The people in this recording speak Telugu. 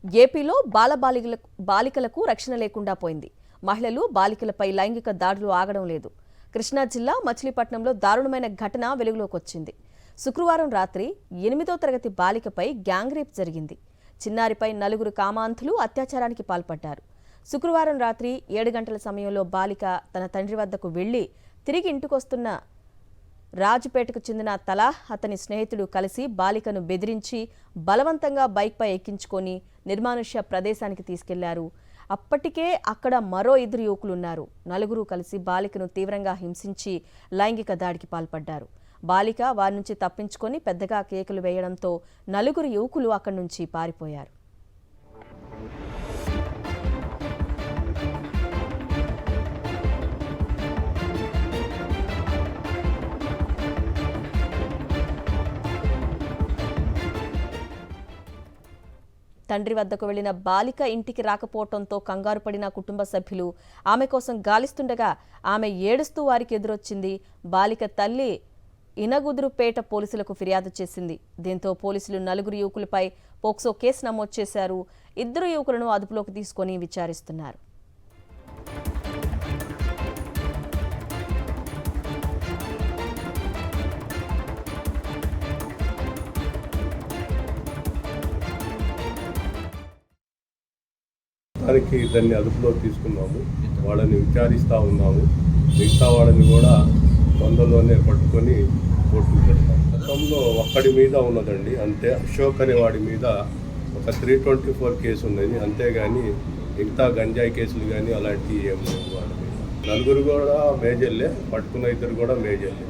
ఏపీలో బాలికలకు రక్షణ లేకుండా పోయింది. మహిళలు బాలికలపై లైంగిక దాడులు ఆగడం లేదు. కృష్ణా జిల్లా మచిలీపట్నంలో దారుణమైన ఘటన వెలుగులోకి వచ్చింది. శుక్రవారం రాత్రి 8వ తరగతి బాలికపై గ్యాంగ్ రేప్ జరిగింది. చిన్నారిపై 4 కామాంధులు అత్యాచారానికి పాల్పడ్డారు. శుక్రవారం రాత్రి 7 గంటల సమయంలో బాలిక తన తండ్రి వద్దకు వెళ్లి తిరిగి ఇంటికొస్తున్న రాజుపేటకు చెందిన తలా అతని స్నేహితుడు కలిసి బాలికను బెదిరించి బలవంతంగా బైక్పై ఎక్కించుకొని నిర్మానుష్య ప్రదేశానికి తీసుకెళ్లారు. అప్పటికే అక్కడ మరో 2 యువకులున్నారు. 4 కలిసి బాలికను తీవ్రంగా హింసించి లైంగిక దాడికి పాల్పడ్డారు. బాలిక వారి నుంచి తప్పించుకొని పెద్దగా కేకలు వేయడంతో 4 యువకులు అక్కడి నుంచి పారిపోయారు. తండ్రి వద్దకు వెళ్లిన బాలిక ఇంటికి రాకపోవడంతో కంగారు పడిన కుటుంబ సభ్యులు ఆమె కోసం గాలిస్తుండగా ఆమె ఏడుస్తూ వారికి ఎదురొచ్చింది. బాలిక తల్లి ఇనగుదురుపేట పోలీసులకు ఫిర్యాదు చేసింది. దీంతో పోలీసులు 4 యువకులపై పోక్సో కేసు నమోదు చేశారు. 2 యువకులను అదుపులోకి తీసుకొని విచారిస్తున్నారు. దానికి ఇద్దరిని అదుపులో తీసుకున్నాము. వాళ్ళని విచారిస్తూ ఉన్నాము. మిగతా వాళ్ళని కూడా తొందరలోనే పట్టుకొని కోర్టుకు పెడతాం. గతంలో ఒక్కడి మీద ఉన్నదండి, అంతే. అశోక్ అనే వాడి మీద ఒక 324 కేసు ఉన్నది, అంతేగాని మిగతా గంజాయి కేసులు కానీ అలాంటివి ఏం లేవు. వాళ్ళ మీద 4 కూడా మేజర్లే, పట్టుకున్న 2 కూడా మేజర్లే.